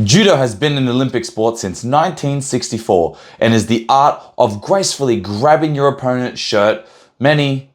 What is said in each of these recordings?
Judo has been an Olympic sport since 1964 and is the art of gracefully grabbing your opponent's shirt many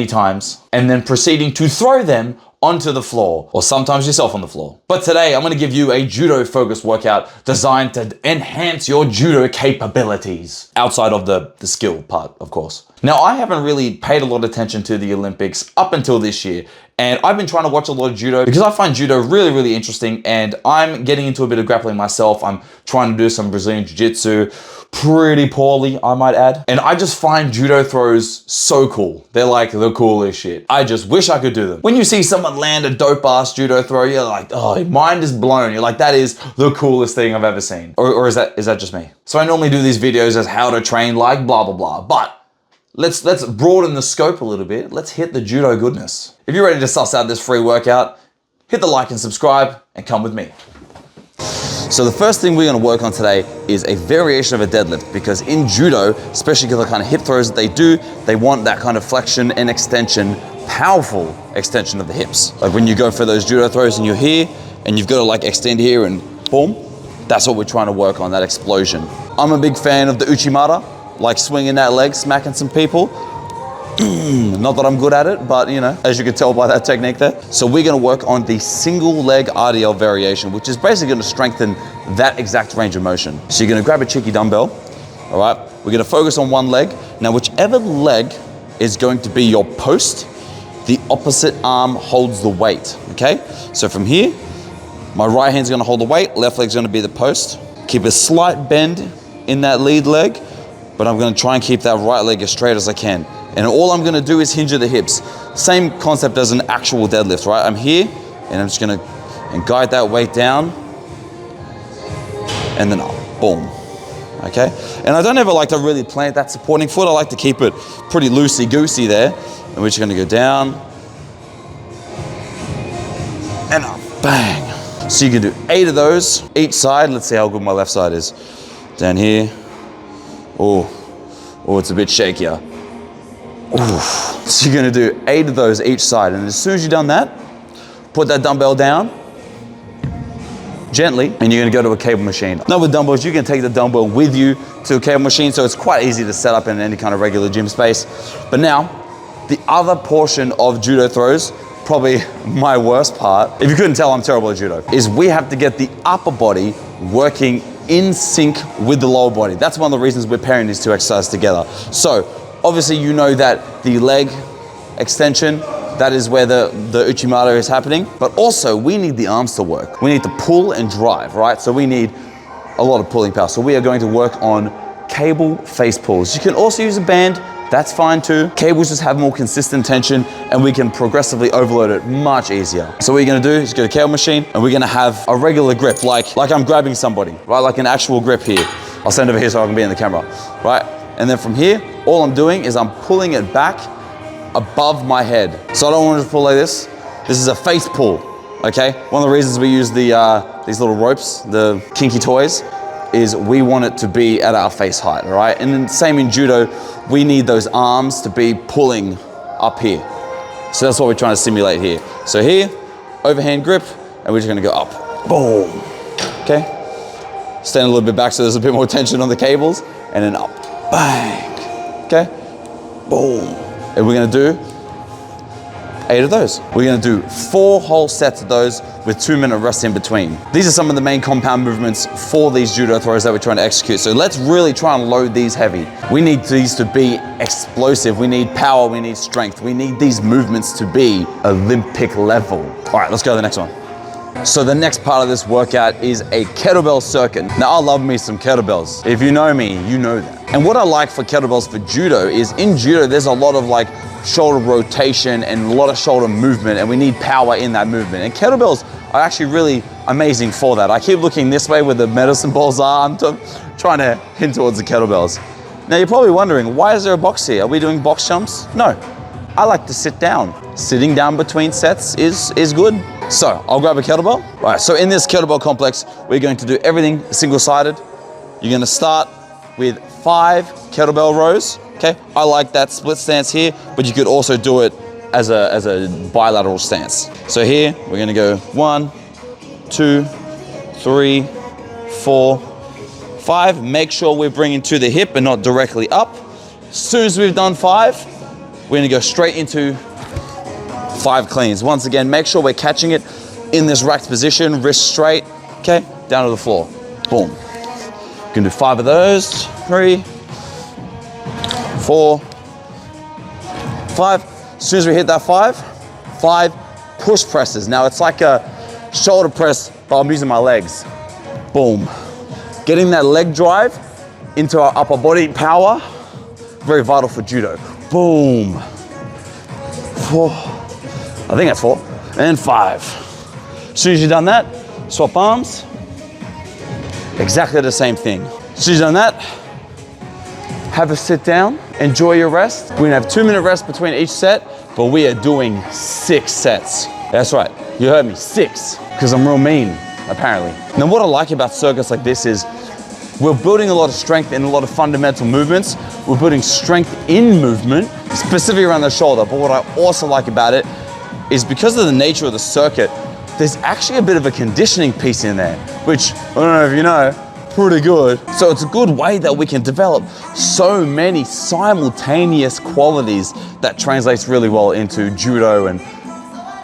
times and then proceeding to throw them onto the floor, or sometimes yourself on the floor. But today I'm going to give you a judo focused workout designed to enhance your judo capabilities, outside of the skill part, of course. Now, I haven't really paid a lot of attention to the Olympics up until this year, and I've been trying to watch a lot of judo because I find judo really interesting, and I'm getting into a bit of grappling myself. I'm trying to do some Brazilian jiu-jitsu, pretty poorly, I might add. And I just find judo throws so cool. They're like the coolest shit. I just wish I could do them. When you see someone land a dope ass judo throw, you're like, oh, your mind is blown. You're like, that is the coolest thing I've ever seen. Or is that just me? So I normally do these videos as how to train like blah, blah, blah. But let's broaden the scope a little bit. Let's hit the judo goodness. If you're ready to suss out this free workout, hit the like and subscribe and come with me. So the first thing we're going to work on today is a variation of a deadlift, because in judo, especially the kind of hip throws that they do, they want that kind of flexion and extension, powerful extension of the hips. Like when you go for those judo throws and you're here and you've got to like extend here and boom, that's what we're trying to work on, that explosion. I'm a big fan of the uchimata, like swinging that leg, smacking some people. Not that I'm good at it, but you know, as you can tell by that technique there. So we're gonna work on the single leg RDL variation, which is basically gonna strengthen that exact range of motion. So you're gonna grab a cheeky dumbbell, all right? We're gonna focus on one leg. Now, whichever leg is going to be your post, the opposite arm holds the weight, okay? So from here, my right hand's gonna hold the weight, left leg's gonna be the post. Keep a slight bend in that lead leg, but I'm gonna try and keep that right leg as straight as I can. And all I'm gonna do is hinge at the hips. Same concept as an actual deadlift, right? I'm here, and I'm just gonna guide that weight down, and then up, boom, okay? And I don't ever like to really plant that supporting foot. I like to keep it pretty loosey-goosey there. And we're just gonna go down, and up, bang. So you can do 8 of those each side. Let's see how good my left side is. Down here, oh, it's a bit shakier. Oof. So you're gonna do 8 of those each side, and as soon as you've done that, put that dumbbell down gently, and you're gonna go to a cable machine. Now with dumbbells, you can take the dumbbell with you to a cable machine, so it's quite easy to set up in any kind of regular gym space. But now, the other portion of judo throws, probably my worst part, if you couldn't tell I'm terrible at judo, is we have to get the upper body working in sync with the lower body. That's one of the reasons we're pairing these two exercises together. So, obviously, you know that the leg extension, that is where the uchimata is happening, but also we need the arms to work. We need to pull and drive, right? So we need a lot of pulling power. So we are going to work on cable face pulls. You can also use a band, that's fine too. Cables just have more consistent tension, and we can progressively overload it much easier. So what you're gonna do is go to cable machine, and we're gonna have a regular grip, like I'm grabbing somebody, right? Like an actual grip here. I'll stand over here so I can be in the camera, right? And then from here, all I'm doing is I'm pulling it back above my head. So I don't want to just pull like this. This is a face pull, okay? One of the reasons we use these little ropes, the kinky toys, is we want it to be at our face height, all right? And then same in judo, we need those arms to be pulling up here. So that's what we're trying to simulate here. So here, overhand grip, and we're just gonna go up, boom, okay? Stand a little bit back so there's a bit more tension on the cables, and then up. Bang, okay, boom. And we're gonna do 8 of those. We're gonna do 4 whole sets of those with 2-minute rest in between. These are some of the main compound movements for these judo throws that we're trying to execute. So let's really try and load these heavy. We need these to be explosive. We need power, we need strength. We need these movements to be Olympic level. All right, let's go to the next one. So the next part of this workout is a kettlebell circuit. Now I love me some kettlebells. If you know me, you know that. And what I like for kettlebells for judo is in judo, there's a lot of like shoulder rotation and a lot of shoulder movement, and we need power in that movement. And kettlebells are actually really amazing for that. I keep looking this way where the medicine balls are. I'm trying to hint towards the kettlebells. Now you're probably wondering, why is there a box here? Are we doing box jumps? No, I like to sit down. Sitting down between sets is good. So I'll grab a kettlebell. All right, so in this kettlebell complex, we're going to do everything single-sided. You're gonna start with 5 kettlebell rows, okay? I like that split stance here, but you could also do it as a bilateral stance. So here, we're gonna go 1, 2, 3, 4, 5. Make sure we're bringing to the hip and not directly up. As soon as we've done 5, we're gonna go straight into 5 cleans. Once again, make sure we're catching it in this racked position, wrist straight, okay? Down to the floor, boom. We're gonna do 5 of those. 3, 4, 5. As soon as we hit that 5 push presses. Now it's like a shoulder press, but I'm using my legs. Boom. Getting that leg drive into our upper body power, very vital for judo. Boom. 4, I think that's 4, and 5. As soon as you've done that, swap arms. Exactly the same thing. As soon as you've done that, have a sit down, enjoy your rest. We're gonna have 2-minute rest between each set, but we are doing 6 sets. That's right, you heard me, 6, because I'm real mean, apparently. Now what I like about circuits like this is we're building a lot of strength in a lot of fundamental movements. We're building strength in movement, specifically around the shoulder. But what I also like about it is because of the nature of the circuit, there's actually a bit of a conditioning piece in there, which, I don't know if you know, pretty good. So it's a good way that we can develop so many simultaneous qualities that translates really well into judo and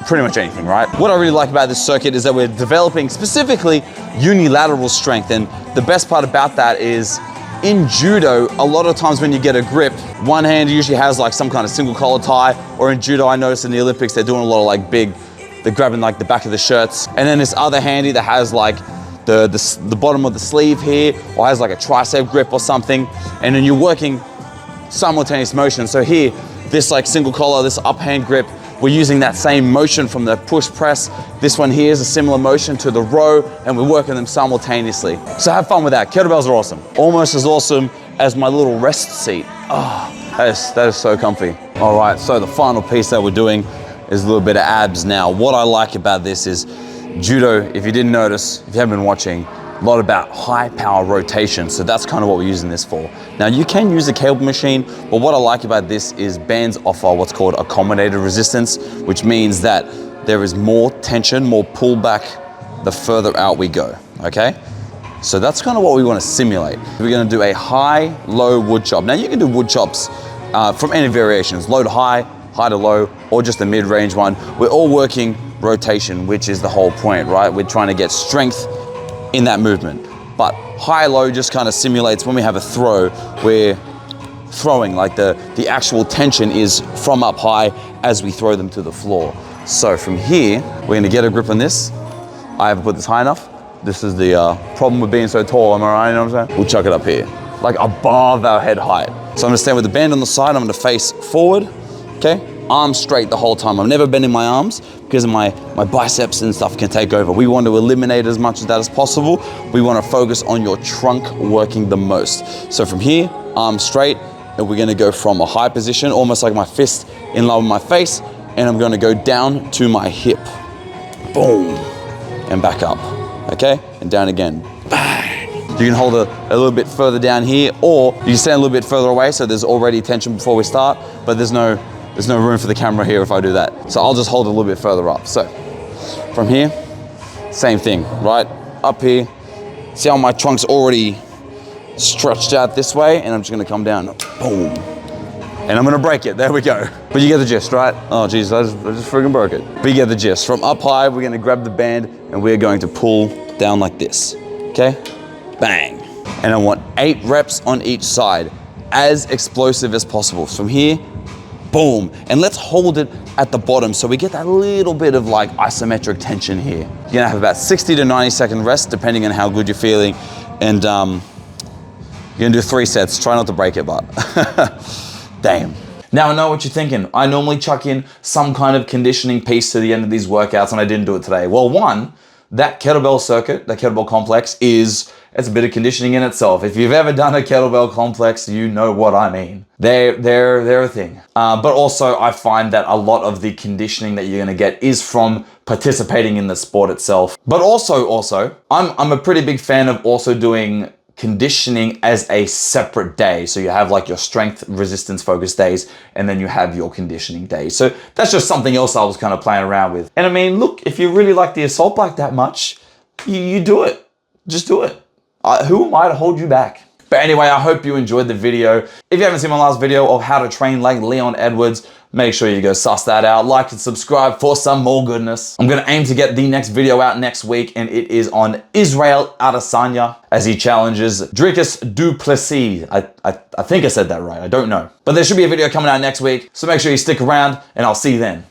pretty much anything, right? What I really like about this circuit is that we're developing specifically unilateral strength. And the best part about that is in judo, a lot of times when you get a grip, one hand usually has like some kind of single collar tie, or in judo, I noticed in the Olympics, they're doing a lot of like they're grabbing like the back of the shirts. And then this other handy that has like the bottom of the sleeve here, or has like a tricep grip or something. And then you're working simultaneous motion. So here, this like single collar, this up hand grip, we're using that same motion from the push press. This one here is a similar motion to the row, and we're working them simultaneously. So have fun with that. Kettlebells are awesome. Almost as awesome as my little rest seat. Oh, that is so comfy. All right, so the final piece that we're doing is a little bit of abs now. What I like about this is judo, if you didn't notice, if you haven't been watching, a lot about high power rotation. So that's kind of what we're using this for. Now you can use a cable machine, but what I like about this is bands offer what's called accommodated resistance, which means that there is more tension, more pullback the further out we go, okay? So that's kind of what we want to simulate. We're going to do a high, low wood chop. Now you can do wood chops from any variations, low to high, high to low, or just a mid-range one. We're all working rotation, which is the whole point, right? We're trying to get strength in that movement. But high-low just kind of simulates when we have a throw, we're throwing, like the actual tension is from up high as we throw them to the floor. So from here, we're gonna get a grip on this. I haven't put this high enough. This is the problem with being so tall, am I right? You know what I'm saying? We'll chuck it up here, like above our head height. So I'm gonna stand with the band on the side, I'm gonna face forward, okay? Arms straight the whole time. I'm never bending my arms because my biceps and stuff can take over. We want to eliminate as much of that as possible. We want to focus on your trunk working the most. So from here, arms straight, and we're gonna go from a high position, almost like my fist in line with my face, and I'm gonna go down to my hip. Boom, and back up, okay? And down again, bang. You can hold a little bit further down here, or you can stand a little bit further away so there's already tension before we start, but there's no room for the camera here if I do that. So I'll just hold it a little bit further up. So from here, same thing, right? Up here, see how my trunk's already stretched out this way, and I'm just gonna come down, boom. And I'm gonna break it, there we go. But you get the gist, right? Oh geez, I just friggin' broke it. But you get the gist. From up high, we're gonna grab the band and we're going to pull down like this, okay? Bang. And I want 8 reps on each side, as explosive as possible. From here, boom, and let's hold it at the bottom so we get that little bit of like isometric tension here. You're gonna have about 60 to 90 second rest depending on how good you're feeling, and you're gonna do 3 sets. Try not to break it, but damn. Now I know what you're thinking. I normally chuck in some kind of conditioning piece to the end of these workouts, and I didn't do it today. Well, one, that kettlebell circuit, that kettlebell complex it's a bit of conditioning in itself. If you've ever done a kettlebell complex, you know what I mean. They're a thing. But also I find that a lot of the conditioning that you're gonna get is from participating in the sport itself. But also, I'm a pretty big fan of also doing conditioning as a separate day. So you have like your strength, resistance focused days, and then you have your conditioning days. So that's just something else I was kind of playing around with. And I mean, look, if you really like the assault bike that much, you do it. Just do it. who am I to hold you back? But anyway, I hope you enjoyed the video. If you haven't seen my last video of how to train like Leon Edwards, make sure you go suss that out. Like and subscribe for some more goodness. I'm gonna aim to get the next video out next week, and it is on Israel Adesanya as he challenges Dricus du Plessis. I think I said that right, I don't know. But there should be a video coming out next week, so make sure you stick around, and I'll see you then.